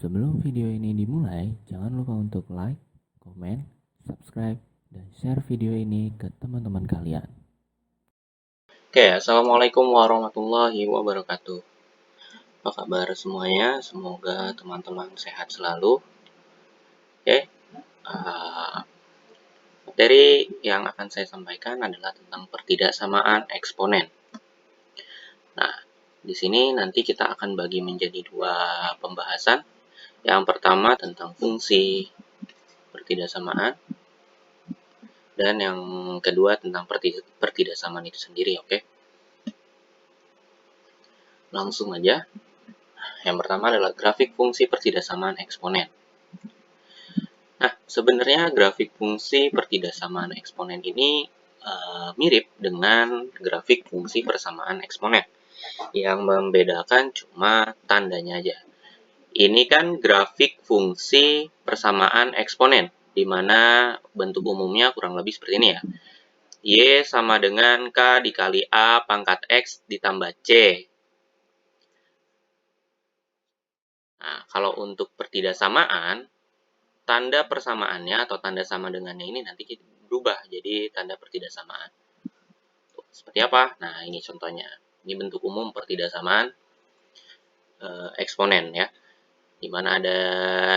Sebelum video ini dimulai, jangan lupa untuk like, komen, subscribe, dan share video ini ke teman-teman kalian. Oke, Assalamualaikum warahmatullahi wabarakatuh. Apa kabar semuanya? Semoga teman-teman sehat selalu. Oke, materi yang akan saya sampaikan adalah tentang pertidaksamaan eksponen. Nah, di sini nanti kita akan bagi menjadi dua pembahasan. Yang pertama tentang fungsi pertidaksamaan, dan yang kedua tentang pertidaksamaan itu sendiri. Oke, langsung aja. Yang pertama adalah grafik fungsi pertidaksamaan eksponen. Nah, sebenarnya grafik fungsi pertidaksamaan eksponen ini mirip dengan grafik fungsi persamaan eksponen. Yang membedakan cuma tandanya aja. Ini kan grafik fungsi persamaan eksponen, di mana bentuk umumnya kurang lebih seperti ini ya. Y sama dengan K dikali A pangkat X ditambah C. Nah, kalau untuk pertidaksamaan, tanda persamaannya atau tanda sama dengannya ini nanti kita berubah jadi tanda pertidaksamaan. Seperti apa? Nah, ini contohnya. Ini bentuk umum pertidaksamaan eksponen ya. Di mana ada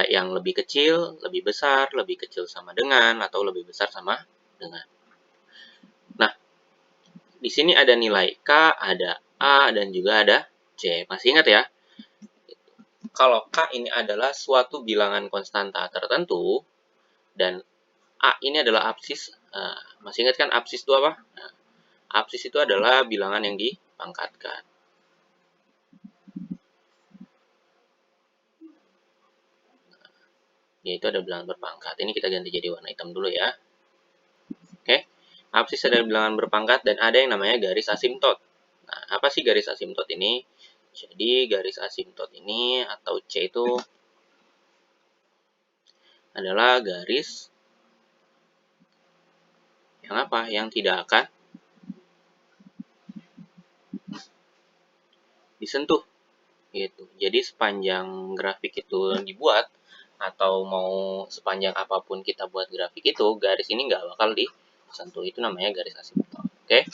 yang lebih kecil, lebih besar, lebih kecil sama dengan, atau lebih besar sama dengan. Nah, di sini ada nilai K, ada A, dan juga ada C. Masih ingat ya? Kalau K ini adalah suatu bilangan konstanta tertentu, dan A ini adalah absis. Masih ingat kan absis itu apa? Nah, absis itu adalah bilangan yang dipangkatkan. Yaitu ada bilangan berpangkat. Ini kita ganti jadi warna hitam dulu ya. Oke. Absis adalah bilangan berpangkat dan ada yang namanya garis asimtot. Nah, apa sih garis asimtot ini? Jadi garis asimtot ini atau C itu adalah garis yang apa? Yang tidak akan disentuh gitu. Jadi sepanjang grafik itu dibuat atau mau sepanjang apapun kita buat grafik itu, garis ini nggak bakal disentuh. Itu namanya garis asimtot. Oke.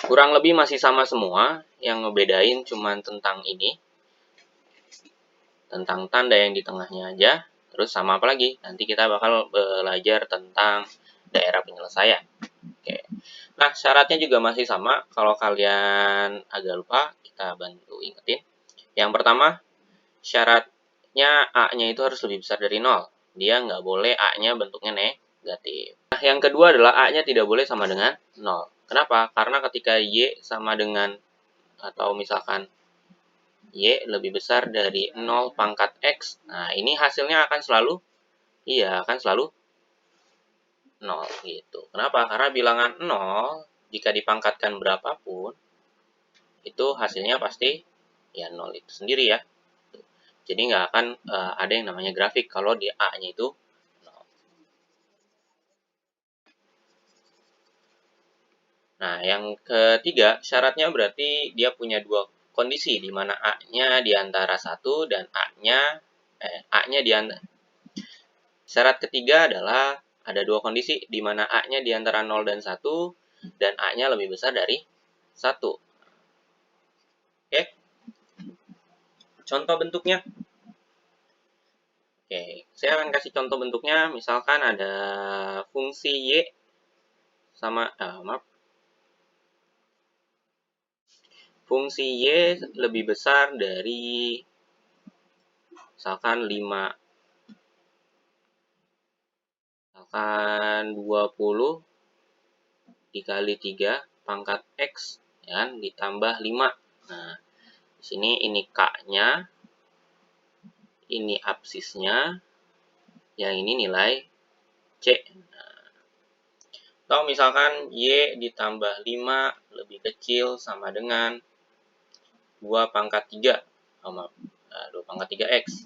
Kurang lebih masih sama semua, yang ngebedain cuman tentang ini, tentang tanda yang di tengahnya aja. Terus sama apa lagi? Nanti kita bakal belajar tentang daerah penyelesaian. Oke. Nah, syaratnya juga masih sama. Kalau kalian agak lupa, kita bantu ingetin. Yang pertama, syaratnya A-nya itu harus lebih besar dari 0. Dia nggak boleh A-nya bentuknya negatif. Nah, yang kedua adalah A-nya tidak boleh sama dengan 0. Kenapa? Karena ketika Y sama dengan, atau misalkan Y lebih besar dari 0 pangkat X, nah ini hasilnya akan selalu, akan selalu 0 gitu. Kenapa? Karena bilangan 0, jika dipangkatkan berapapun, itu hasilnya pasti ya 0 itu sendiri ya. Jadi nggak akan ada yang namanya grafik kalau di A-nya itu 0. Nah, yang ketiga, syaratnya berarti dia punya dua kondisi, di mana A-nya di antara 1 dan A-nya di antara. Syarat ketiga adalah ada dua kondisi, di mana A-nya di antara 0 dan 1, dan A-nya lebih besar dari 1. Oke? Contoh bentuknya. Oke, saya akan kasih contoh bentuknya. Misalkan ada fungsi Y sama, fungsi Y lebih besar dari misalkan 5, misalkan 20 dikali 3 pangkat X, ya, ditambah 5. Nah, di sini ini K-nya, ini absisnya, yang ini nilai C. Nah, atau misalkan Y ditambah 5 lebih kecil sama dengan 2 pangkat 3, 2 pangkat 3X.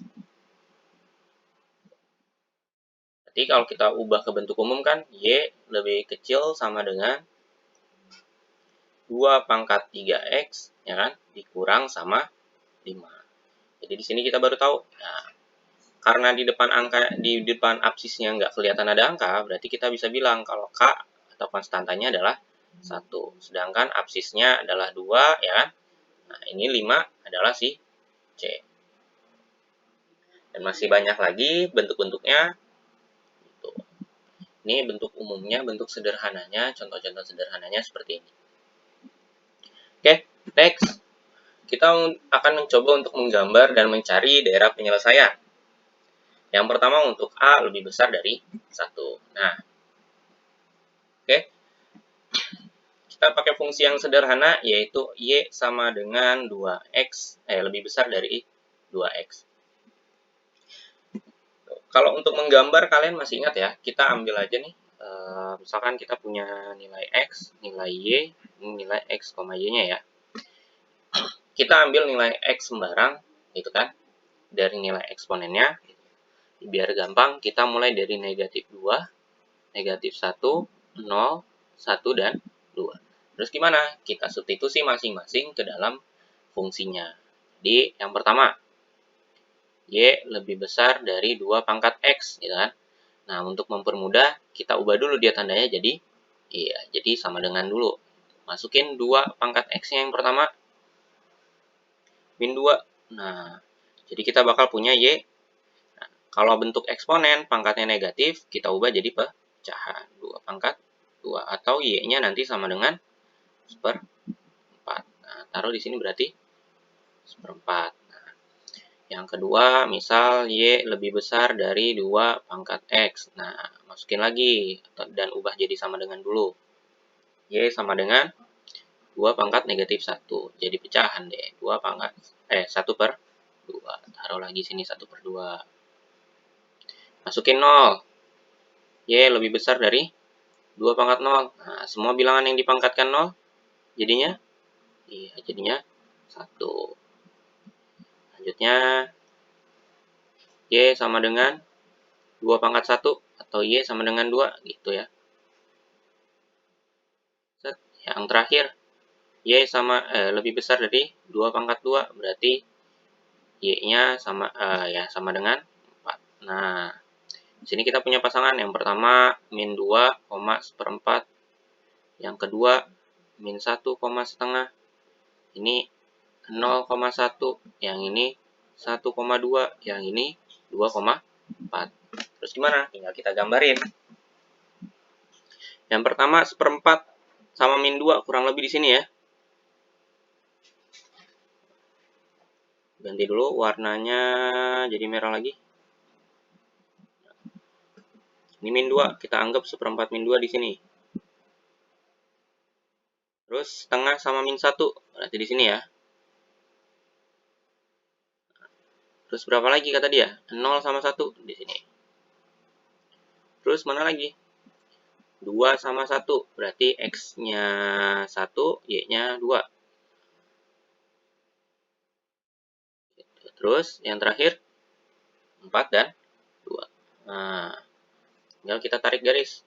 Jadi kalau kita ubah ke bentuk umum kan, Y lebih kecil sama dengan 2 pangkat 3x, ya kan, dikurang sama 5. Jadi di sini kita baru tahu. Nah, karena di depan absisnya nggak kelihatan ada angka, berarti kita bisa bilang kalau K atau konstantanya adalah 1. Sedangkan absisnya adalah 2, ya kan. Nah, ini 5 adalah si C. Dan masih banyak lagi bentuk-bentuknya. Ini bentuk umumnya, bentuk sederhananya, contoh-contoh sederhananya seperti ini. Oke, next. Kita akan mencoba untuk menggambar dan mencari daerah penyelesaian. Yang pertama untuk A lebih besar dari 1. Nah, oke. Kita pakai fungsi yang sederhana, yaitu Y sama dengan 2X, lebih besar dari 2X. Kalau untuk menggambar, kalian masih ingat ya, kita ambil aja nih, misalkan kita punya nilai X, nilai Y, nilai X, Y-nya ya. Kita ambil nilai X sembarang, gitu kan, dari nilai eksponennya. Biar gampang, kita mulai dari negatif 2, negatif 1, 0, 1, dan 2. Terus gimana? Kita substitusi masing-masing ke dalam fungsinya. Jadi, yang pertama, Y lebih besar dari 2 pangkat X, gitu kan. Nah, untuk mempermudah, kita ubah dulu dia tandanya jadi, jadi sama dengan dulu. Masukin 2 pangkat X-nya yang pertama, min 2. Nah, jadi kita bakal punya Y. Nah, kalau bentuk eksponen, pangkatnya negatif, kita ubah jadi pecahan. 2 pangkat 2. Atau Y-nya nanti sama dengan seperempat. Nah, taruh di sini berarti seperempat. Nah, yang kedua, misal Y lebih besar dari 2 pangkat X. Nah, masukin lagi dan ubah jadi sama dengan dulu. Y sama dengan 2 pangkat negatif 1. Jadi pecahan deh. 2 pangkat, 1 per 2. Taruh lagi sini 1 per 2. Masukin 0. Y lebih besar dari 2 pangkat 0. Nah, semua bilangan yang dipangkatkan 0, jadinya? Jadinya 1. Selanjutnya, Y sama dengan 2 pangkat 1, atau Y sama dengan 2, gitu ya. Yang terakhir, Y sama lebih besar dari 2 pangkat 2, berarti Y-nya sama sama dengan 4. Nah, di sini kita punya pasangan. Yang pertama min 2, seperempat. Yang kedua min 1, setengah. Ini 0,1. Yang ini 1,2. Yang ini 2,4. Terus gimana? Tinggal kita gambarin. Yang pertama seperempat sama min 2 kurang lebih di sini ya. Ganti dulu warnanya jadi merah lagi. Ini min 2, kita anggap seperempat min 2 di sini. Terus setengah sama min 1, berarti di sini ya. Terus berapa lagi kata dia? 0 sama 1 di sini. Terus mana lagi? 2 sama 1, berarti X-nya 1, Y-nya 2. Terus yang terakhir 4 dan 2. Nah, tinggal kita tarik garis.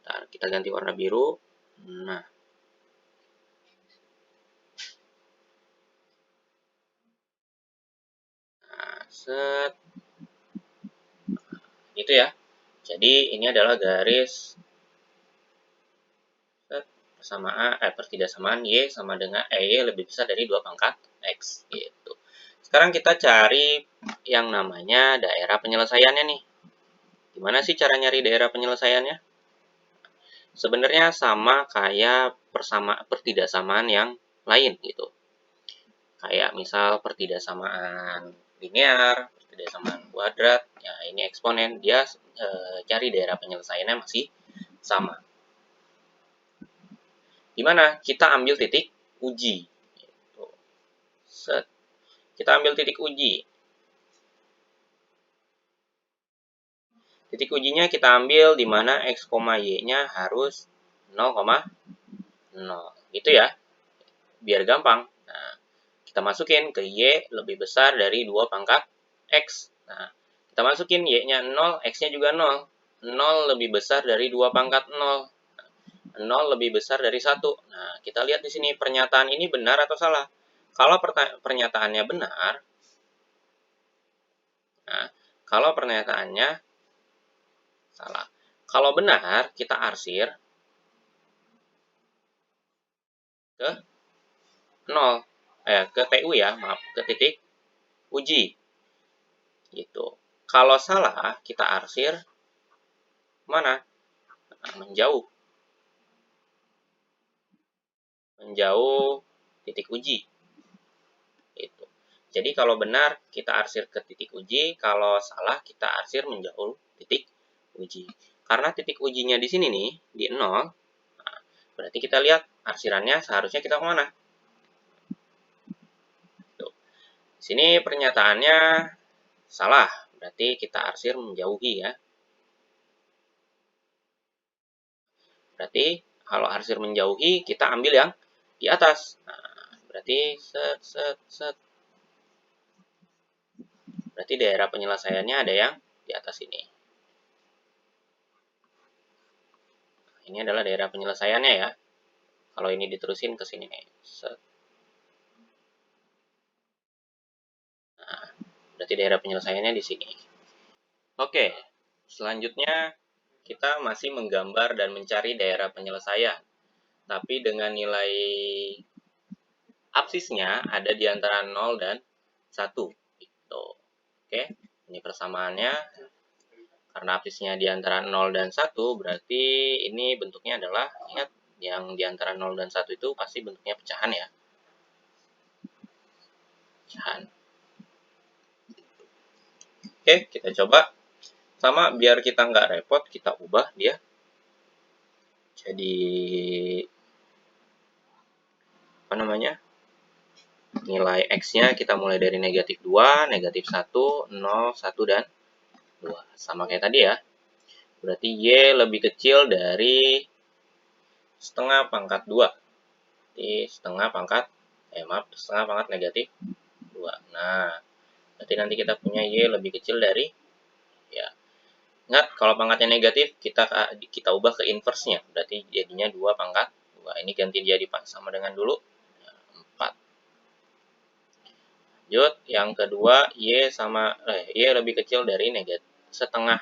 Ntar kita ganti warna biru. Nah, set. Itu ya. Jadi ini adalah garis persamaan pertidaksamaan Y sama dengan Y lebih besar dari 2 pangkat X gitu. Sekarang kita cari yang namanya daerah penyelesaiannya nih. Gimana sih cara nyari daerah penyelesaiannya? Sebenarnya sama kayak pertidaksamaan yang lain gitu. Kayak misal pertidaksamaan linear, pertidaksamaan kuadrat, ya ini eksponen, dia cari daerah penyelesaiannya masih sama. Gimana? Kita ambil titik uji. Gitu. Set. Kita ambil titik uji. Titik ujinya kita ambil di mana X, Y-nya harus 0,0. Gitu ya. Biar gampang. Nah, kita masukin ke Y lebih besar dari 2 pangkat X. Nah, kita masukin Y-nya 0, X-nya juga 0. 0 lebih besar dari 2 pangkat 0. 0 lebih besar dari 1. Nah, kita lihat di sini pernyataan ini benar atau salah. Kalau pernyataannya benar, nah, kalau pernyataannya salah. Kalau benar, kita arsir ke 0. Ke TU ya, maaf, ke titik uji. Gitu. Kalau salah, kita arsir mana? Nah, menjauh. Menjauh titik uji. Gitu. Jadi kalau benar, kita arsir ke titik uji. Kalau salah, kita arsir menjauh titik uji. Karena titik ujinya di sini nih, di 0, nah, berarti kita lihat arsirannya seharusnya kita kemana? Tuh. Di sini pernyataannya salah, berarti kita arsir menjauhi ya. Berarti kalau arsir menjauhi, kita ambil yang di atas. Nah, berarti set, set, set. Berarti daerah penyelesaiannya ada yang di atas ini. Ini adalah daerah penyelesaiannya ya. Kalau ini diterusin ke sini nih. Set. Nah, berarti daerah penyelesaiannya di sini. Oke, selanjutnya kita masih menggambar dan mencari daerah penyelesaian. Tapi dengan nilai absisnya ada di antara 0 dan 1. Gitu. Oke, ini persamaannya. Karena absisnya di antara 0 dan 1, berarti ini bentuknya adalah, ingat, yang di antara 0 dan 1 itu pasti bentuknya pecahan ya. Pecahan. Oke, kita coba. Sama, biar kita nggak repot, kita ubah dia jadi, apa namanya, nilai X-nya kita mulai dari negatif 2, negatif 1, 0, 1, dan 2. Sama kayak tadi ya. Berarti Y lebih kecil dari setengah pangkat 2. Jadi setengah pangkat negatif 2. Nah, berarti nanti kita punya Y lebih kecil dari, ya, ingat kalau pangkatnya negatif, kita ubah ke inverse-nya. Berarti jadinya 2 pangkat 2. Ini ganti jadi sama dengan dulu. 4. Lanjut, yang kedua, Y lebih kecil dari setengah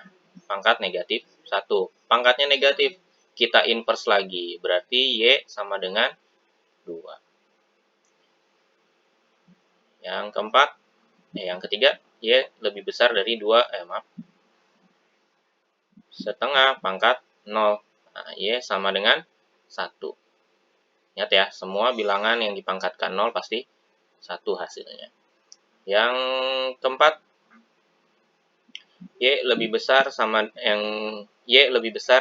pangkat negatif 1. Pangkatnya negatif, kita inverse lagi. Berarti Y sama dengan 2. Yang keempat, yang ketiga, Y lebih besar dari 2, setengah pangkat 0. Nah, Y sama dengan 1. Ingat ya, semua bilangan yang dipangkatkan 0 pasti 1 hasilnya. Yang keempat, Y lebih besar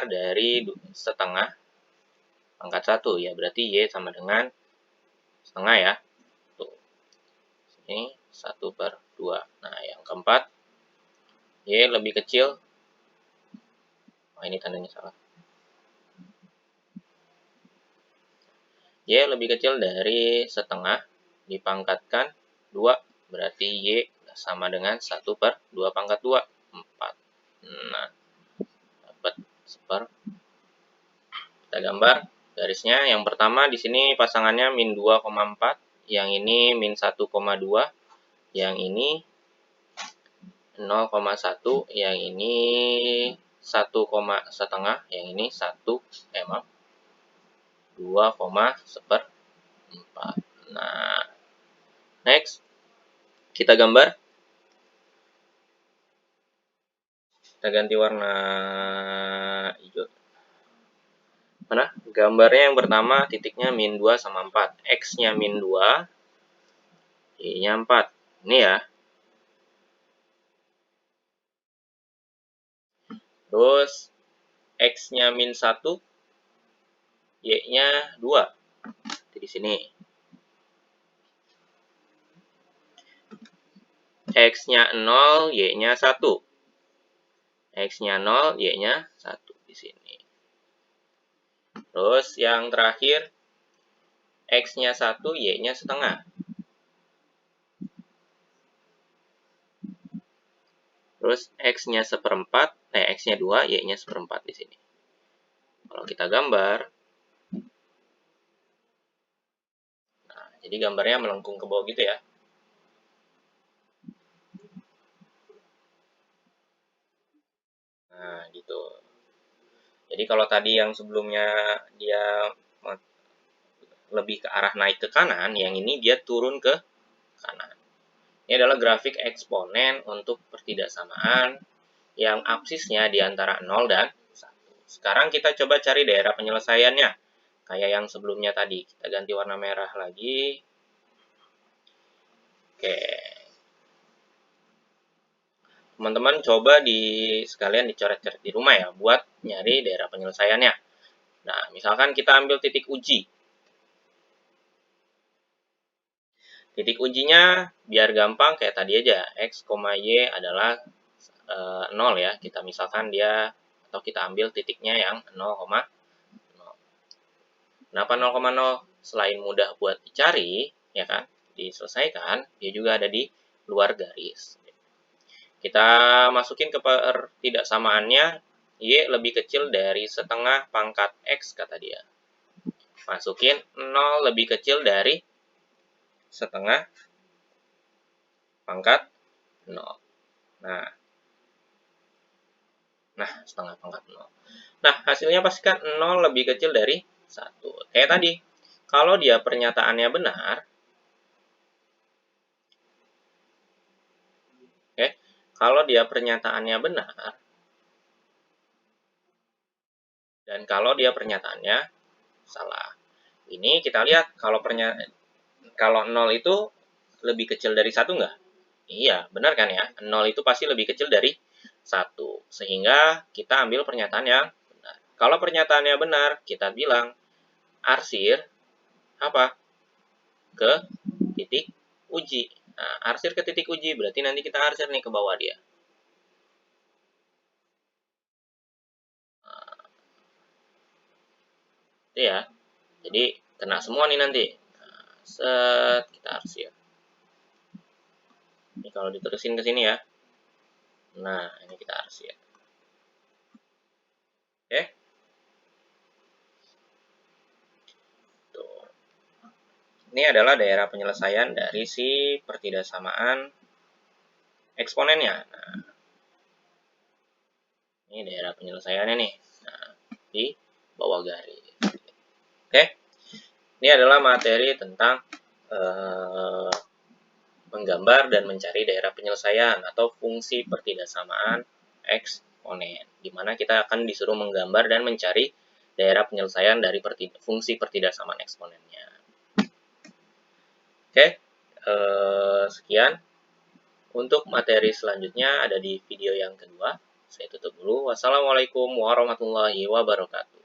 dari setengah pangkat 1 ya, berarti Y sama dengan setengah ya. Tuh. Ini 1/2. Nah, yang keempat, Y lebih kecil. Ini tandanya salah. Y lebih kecil dari setengah dipangkatkan 2, berarti Y sama dengan 1/2 pangkat 2, 4. Nah, dapat 1/4. Kita gambar garisnya. Yang pertama di sini pasangannya min 2,4, yang ini min 1,2, yang ini 0,1, yang ini 1,5, yang ini 2,4. Nah, next kita gambar. Kita ganti warna hijau. Mana? Gambarnya yang pertama titiknya min 2 sama 4. X-nya min 2, Y-nya 4. Ini ya. Terus X-nya min 1, Y-nya 2. Di sini. X-nya 0, Y-nya 1. X-nya 0, Y-nya 1 di sini. Terus yang terakhir, X-nya 1, Y-nya setengah. Terus X-nya 1/4, X-nya 2, Y-nya 1/4 di sini. Kalau kita gambar, nah, jadi gambarnya melengkung ke bawah gitu ya. Nah, gitu. Jadi kalau tadi yang sebelumnya dia lebih ke arah naik ke kanan, yang ini dia turun ke kanan. Ini adalah grafik eksponen untuk pertidaksamaan yang absisnya di antara 0 dan 1. Sekarang kita coba cari daerah penyelesaiannya. Kayak yang sebelumnya tadi. Kita ganti warna merah lagi. Oke. Teman-teman coba sekalian dicoret-coret di rumah ya, buat nyari daerah penyelesaiannya. Nah, misalkan kita ambil titik uji. Titik ujinya biar gampang kayak tadi aja. X, Y adalah 0 ya. Kita misalkan atau kita ambil titiknya yang 0,0. Kenapa 0,0? Selain mudah buat dicari, ya kan, diselesaikan, dia juga ada di luar garis. Kita masukin ke pertidaksamaannya, Y lebih kecil dari setengah pangkat X, kata dia. Masukin 0 lebih kecil dari setengah pangkat 0. Nah, setengah pangkat 0. Nah, hasilnya pastikan 0 lebih kecil dari 1. Kayak tadi, kalau dia pernyataannya benar, kalau dia pernyataannya benar, dan kalau dia pernyataannya salah. Ini kita lihat, kalau 0 itu lebih kecil dari 1 nggak? Iya, benar kan ya? 0 itu pasti lebih kecil dari 1. Sehingga kita ambil pernyataan yang benar. Kalau pernyataannya benar, kita bilang arsir apa? Ke titik uji. Nah, arsir ke titik uji, berarti nanti kita arsir nih ke bawah dia. Itu ya. Jadi, kena semua nih nanti. Nah, set, kita arsir. Ini kalau diterusin ke sini ya. Nah, ini kita arsir. Oke. Tuh. Ini adalah daerah penyelesaian dari si pertidaksamaan eksponennya. Nah, ini daerah penyelesaiannya nih. Nah, di bawah garis. Oke. Ini adalah materi tentang menggambar dan mencari daerah penyelesaian atau fungsi pertidaksamaan eksponen, di mana kita akan disuruh menggambar dan mencari daerah penyelesaian dari fungsi pertidaksamaan eksponennya. Oke, sekian. Untuk materi selanjutnya ada di video yang kedua. Saya tutup dulu. Wassalamualaikum warahmatullahi wabarakatuh.